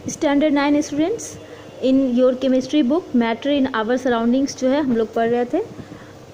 Standard 9 students, in your chemistry book matter in our surroundings जो है हम लोग पढ़ रहे थे,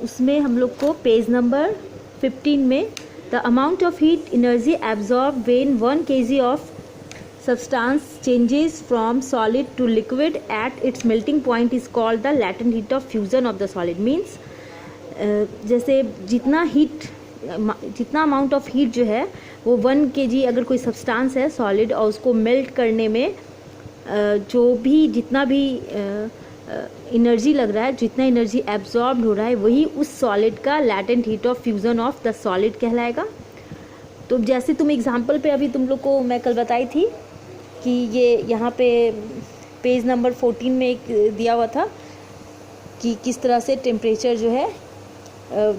उसमें हम लोग को पेज नंबर 15 में the amount of heat energy absorb when 1 kg of substance changes from solid to liquid at its melting point is called the latent heat of fusion of the solid. Means जैसे जितना amount of heat जो है वो 1 kg अगर कोई substance है solid और उसको मेल्ट करने में जो भी जितना भी एनर्जी लग रहा है, जितना एनर्जी एब्जॉर्ब हो रहा है, वही उस सॉलिड का latent heat of fusion of the solid कहलाएगा. तो जैसे तुम एग्जांपल पे अभी तुम लोग को मैं कल बताई थी कि ये यहाँ पे पेज नंबर 14 में एक दिया हुआ था कि किस तरह से टेम्परेचर जो है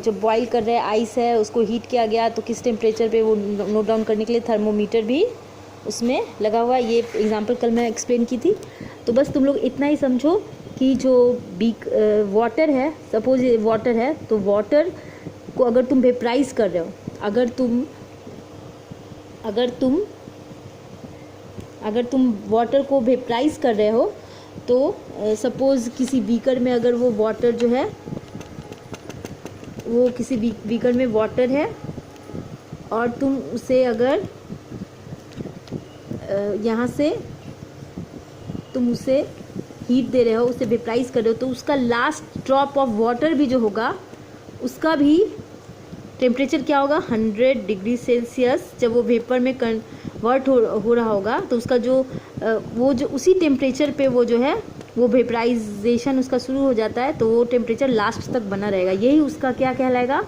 जब बॉईल कर रहे हैं आइस है उसको हीट किया गया तो किस टेम्परेचर पे वो नोट डाउन करने के लिए थर्मोमीटर भी उसमें लगा हुआ. ये एग्जांपल कल मैं एक्सप्लेन की थी. तो बस तुम लोग इतना ही समझो कि जो वाटर है, सपोज वाटर है, तो वाटर को अगर तुम वेपराइज कर रहे हो, अगर तुम वाटर को वेपराइज कर रहे हो तो सपोज़ किसी बीकर में अगर वो वाटर जो है वो किसी बीकर में वाटर है और तुम उसे अगर यहाँ से तुम उसे हीट दे रहे हो, उसे वेपराइज कर रहे हो, तो उसका लास्ट ड्रॉप ऑफ वाटर भी जो होगा उसका भी टेम्परेचर क्या होगा, 100 डिग्री सेल्सियस. जब वो वेपर में कन्वर्ट हो रहा होगा तो उसका जो उसी टेम्परेचर पे वो जो है वो वेपराइजेशन उसका शुरू हो जाता है, तो वो टेम्परेचर लास्ट तक बना रहेगा. यही उसका क्या कहलाएगा,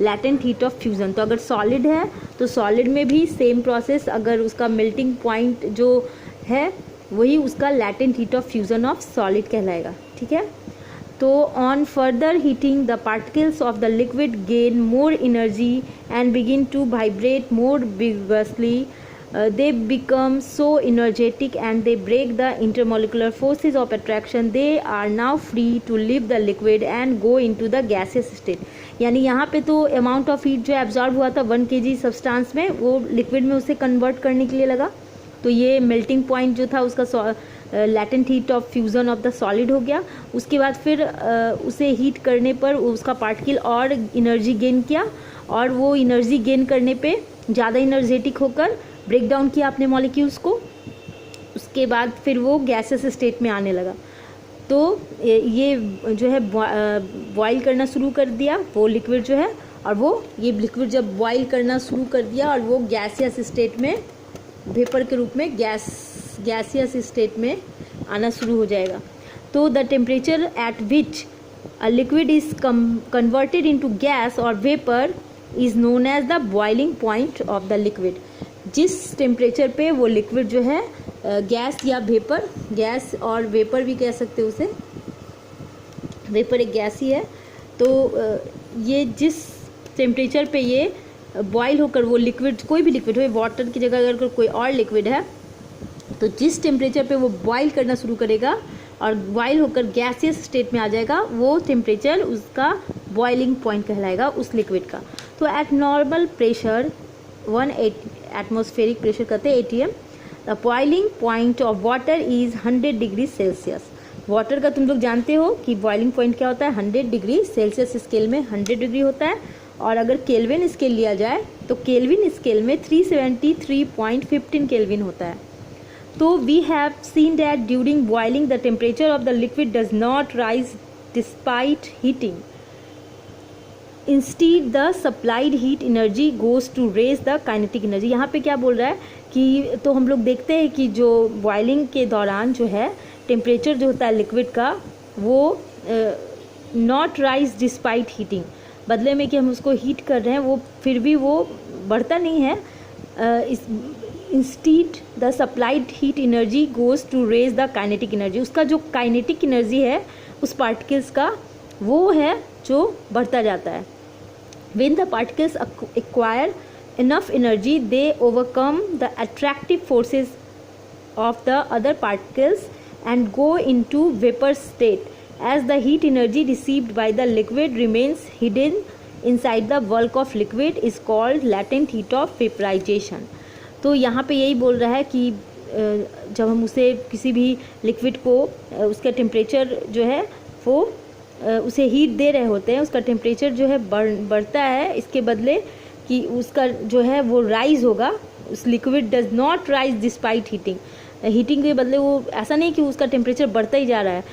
लैटेंट हीट ऑफ फ्यूज़न. तो अगर सॉलिड है तो सॉलिड में भी सेम प्रोसेस, अगर उसका मेल्टिंग पॉइंट जो है वही उसका latent heat of fusion of solid कहलाएगा. ठीक है. तो on further heating the particles of the liquid gain more energy and begin to vibrate more vigorously. They become so energetic and they break the intermolecular forces of attraction. They are now free to leave the liquid and go into the gaseous state. यानी यहाँ पे तो amount of heat जो absorb हुआ था 1 kg substance में, वो liquid में उसे कन्वर्ट करने के लिए लगा. तो ये मेल्टिंग पॉइंट जो था उसका latent heat of fusion of the solid हो गया. उसके बाद फिर उसे हीट करने पर उसका पार्टिकल और एनर्जी गेन किया और वो एनर्जी गेन करने पे ज़्यादा एनर्जेटिक होकर ब्रेक डाउन किया अपने मॉलिक्यूल्स को. उसके बाद फिर वो गैसेस स्टेट में आने लगा. तो ये जो है बॉईल करना शुरू कर दिया वो लिक्विड जो है, और वो ये लिक्विड जब बॉईल करना शुरू कर दिया और वो गैसियस स्टेट में, वेपर के रूप में गैसियस स्टेट में आना शुरू हो जाएगा. तो the temperature at which a liquid is converted into gas और vapour is known as the boiling point of the liquid. जिस टेम्परेचर पे वो लिक्विड जो है गैस या वेपर, गैस और वेपर भी कह सकते हो उसे, वेपर एक गैस ही है. तो ये जिस टेम्परेचर पे ये बॉईल होकर वो लिक्विड, कोई भी लिक्विड हो, वाटर की जगह अगर कोई और लिक्विड है, तो जिस टेम्परेचर पे वो बॉईल करना शुरू करेगा और बॉईल होकर गैसियस स्टेट में आ जाएगा, वो टेम्परेचर उसका बॉइलिंग पॉइंट कहलाएगा उस लिक्विड का. तो eight normal pressure 180 atmospheric pressure कहते हैं ATM, the boiling point of water is 100 degree Celsius. Water का तुम लोग जानते हो कि बॉइलिंग पॉइंट क्या होता है, 100 डिग्री सेल्सियस स्केल में 100 डिग्री होता है. और अगर केल्विन स्केल लिया जाए तो केल्विन स्केल में 373.15 केल्विन होता है. तो we have seen that during boiling the temperature of the liquid does not rise despite heating. Instead the supplied heat energy goes to raise the kinetic energy. यहाँ पे क्या बोल रहा है कि तो हम लोग देखते हैं कि जो बॉइलिंग के दौरान जो है टेम्परेचर जो होता है लिक्विड का वो नॉट राइज डिस्पाइट हीटिंग, बदले में कि हम उसको हीट कर रहे हैं वो फिर भी वो बढ़ता नहीं है. Instead the supplied heat energy goes to raise the kinetic energy. उसका जो काइनेटिक एनर्जी है उस पार्टिकल्स का वो है जो बढ़ता जाता है. When the particles acquire enough energy, they overcome the attractive forces of the other particles and go into vapor state. As the heat energy received by the liquid remains hidden inside the bulk of liquid is called latent heat of vaporization. तो यहाँ पे यही बोल रहा है कि जब हम उसे किसी भी लिक्विड को उसका टेम्परेचर जो है वो उसे हीट दे रहे होते हैं, उसका टेम्परेचर जो है बढ़ता है इसके बदले कि उसका जो है वो राइज होगा। उस liquid does not rise despite heating, heating के बदले वो ऐसा नहीं कि उसका टेम्परेचर बढ़ता ही जा रहा है,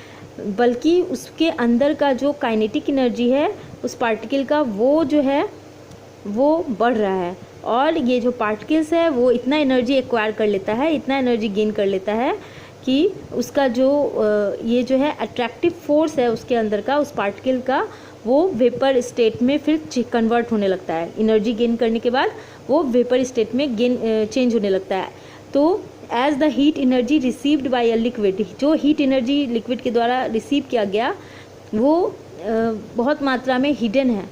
बल्कि उसके अंदर का जो काइनेटिक एनर्जी है उस पार्टिकल का वो जो है वो बढ़ रहा है। और ये जो पार्टिकल्स है वो इतना एनर्जी एक्वायर कर लेता है, इतना एनर्जी गेन कर लेता है कि उसका जो ये जो है अट्रैक्टिव फोर्स है उसके अंदर का, उस पार्टिकल का, वो वेपर स्टेट में फिर कन्वर्ट होने लगता है। एनर्जी गेन करने के बाद वो वेपर स्टेट में चेंज होने लगता है। तो as the heat energy received by a liquid, जो हीट एनर्जी लिक्विड के द्वारा रिसीव किया गया वो बहुत मात्रा में हिडन है।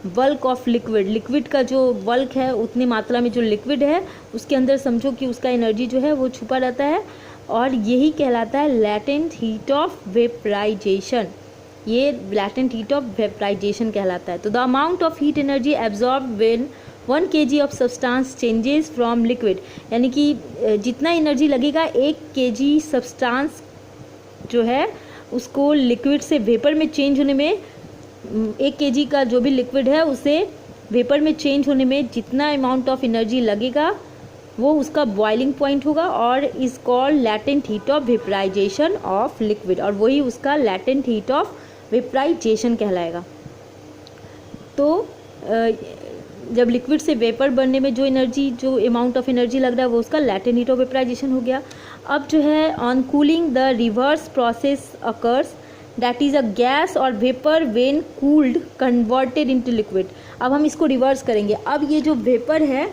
बल्क ऑफ लिक्विड, लिक्विड का जो बल्क है उतनी मात्रा में जो लिक्विड है उसके अंदर समझो कि उसका एनर्जी जो है वो छुपा रहता है, और यही कहलाता है लैटेंट हीट ऑफ वेपराइजेशन। ये लैटेंट हीट ऑफ वेपराइजेशन कहलाता है। तो the amount of heat energy absorb when 1 kg of substance changes from liquid, यानी कि जितना एनर्जी लगेगा 1 kg सब्सटेंस जो है उसको लिक्विड से वेपर में चेंज होने में, 1 kg का जो भी लिक्विड है उसे वेपर में चेंज होने में जितना अमाउंट ऑफ एनर्जी लगेगा वो उसका बॉइलिंग पॉइंट होगा और is called latent heat of vaporisation of liquid, और वही उसका लैटेंट हीट ऑफ वेपराइजेशन कहलाएगा। तो जब लिक्विड से वेपर बनने में जो एनर्जी, जो अमाउंट ऑफ एनर्जी लग रहा है वो उसका लैटेंट हीट ऑफ वेपराइजेशन हो गया। अब जो है on cooling the reverse process occurs, that is a gas और vapour when cooled converted into liquid. अब हम इसको रिवर्स करेंगे। अब ये जो वेपर है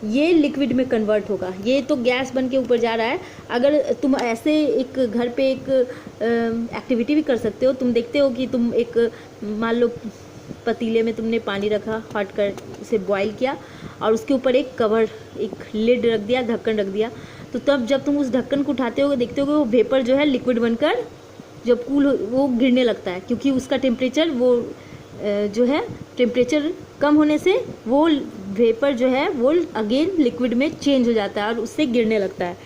ये लिक्विड में कन्वर्ट होगा, ये तो गैस बन के ऊपर जा रहा है। अगर तुम ऐसे एक घर पे एक एक्टिविटी भी कर सकते हो, तुम देखते हो कि तुम एक मान लो पतीले में तुमने पानी रखा, हॉट कर उसे बॉईल किया और उसके ऊपर एक कवर, एक लिड रख दिया, ढक्कन रख दिया, तो तब जब तुम उस ढक्कन को उठाते हो देखते हो कि वो वेपर जो है लिक्विड बनकर जब कूल वो गिरने लगता है, क्योंकि उसका टेम्परेचर वो जो है टेम्परेचर कम होने से वो वेपर जो है वो अगेन लिक्विड में चेंज हो जाता है और उससे गिरने लगता है।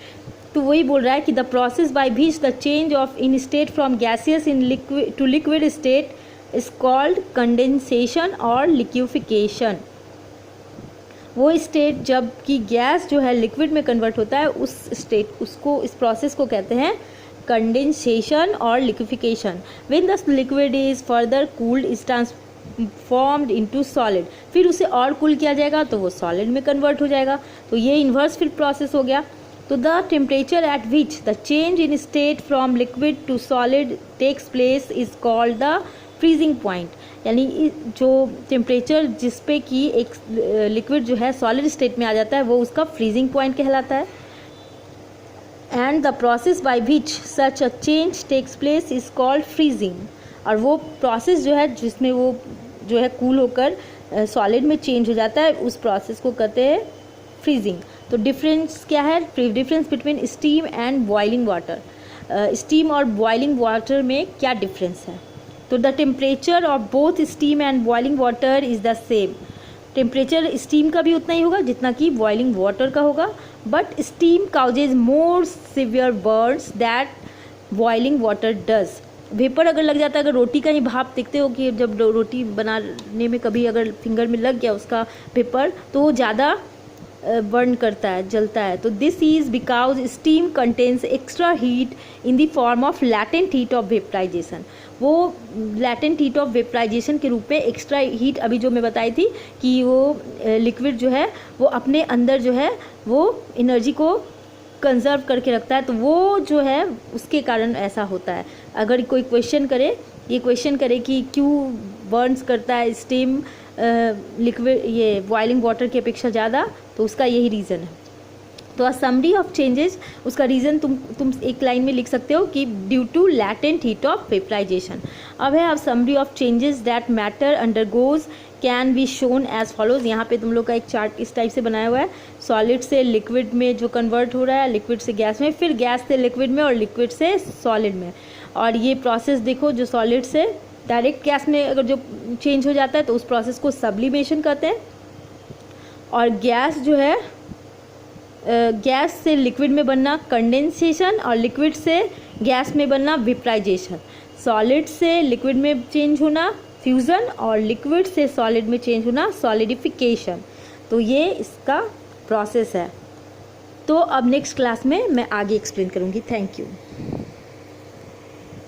तो वही बोल रहा है कि the process by which the change of in state from gaseous in liquid to liquid state is called condensation और लिक्विफिकेशन। वो स्टेट जब कि गैस जो है लिक्विड में कन्वर्ट होता है उस स्टेट, उसको, इस प्रोसेस को कहते हैं कंडेंसेशन और liquefaction. When the liquid is further cooled is transformed into solid, फिर उसे और कूल किया जाएगा तो वो सॉलिड में कन्वर्ट हो जाएगा। तो ये इन्वर्स फिर प्रोसेस हो गया। तो the temperature at which the change in state from liquid to solid takes place is called the freezing point, यानी जो टेम्परेचर जिस पे कि एक लिक्विड जो है सॉलिड स्टेट में आ जाता है वो उसका फ्रीजिंग पॉइंट कहलाता है। And the process by which such a change takes place is called freezing, और वो प्रोसेस जो है जिसमें वो जो है कूल होकर सॉलिड में चेंज हो जाता है उस प्रोसेस को कहते हैं फ्रीजिंग। तो डिफरेंस क्या है? Difference between steam and boiling water. Steam और बॉइलिंग वाटर में क्या डिफरेंस है? तो the temperature of both steam and boiling water is the same. Temperature steam का भी उतना ही होगा जितना कि बॉइलिंग वाटर का होगा, but steam causes more severe Burns that boiling water does. Vapour अगर लग जाता है, अगर रोटी का ही भाप देखते हो कि जब रोटी बनाने में कभी अगर फिंगर में लग गया उसका वेपर तो वो ज़्यादा बर्न करता है, जलता है। तो this is because steam contains extra heat in the form of latent heat of vaporisation. वो लैटेंट हीट ऑफ वेपराइजेशन के रूप में एक्स्ट्रा हीट, अभी जो मैं बताई थी कि वो लिक्विड जो है वो अपने अंदर जो है वो एनर्जी को कंजर्व करके रखता है, तो वो जो है उसके कारण ऐसा होता है। अगर कोई क्वेश्चन करे, ये क्वेश्चन करे कि क्यों बर्न्स करता है स्टीम लिक्विड ये बॉइलिंग वाटर की अपेक्षा ज़्यादा, तो उसका यही रीज़न है। तो अ समरी ऑफ चेंजेस, उसका रीज़न तुम एक लाइन में लिख सकते हो कि due to latent heat of vaporisation. अब है summary of changes that matter undergoes can be shown as follows. यहाँ पे तुम लोग का एक चार्ट इस टाइप से बनाया हुआ है, सॉलिड से लिक्विड में जो कन्वर्ट हो रहा है, लिक्विड से गैस में, फिर गैस से लिक्विड में और लिक्विड से सॉलिड में। और ये प्रोसेस देखो, जो सॉलिड से डायरेक्ट गैस में अगर जो चेंज हो जाता है तो उस प्रोसेस को सब्लिमेशन कहते हैं, और गैस जो है गैस से लिक्विड में बनना कंडेंसेशन और लिक्विड से गैस में बनना वेपराइजेशन, सॉलिड से लिक्विड में चेंज होना फ्यूज़न और लिक्विड से सॉलिड में चेंज होना सॉलिडिफिकेशन। तो ये इसका प्रोसेस है। तो अब नेक्स्ट क्लास में मैं आगे एक्सप्लेन करूँगी। Thank you.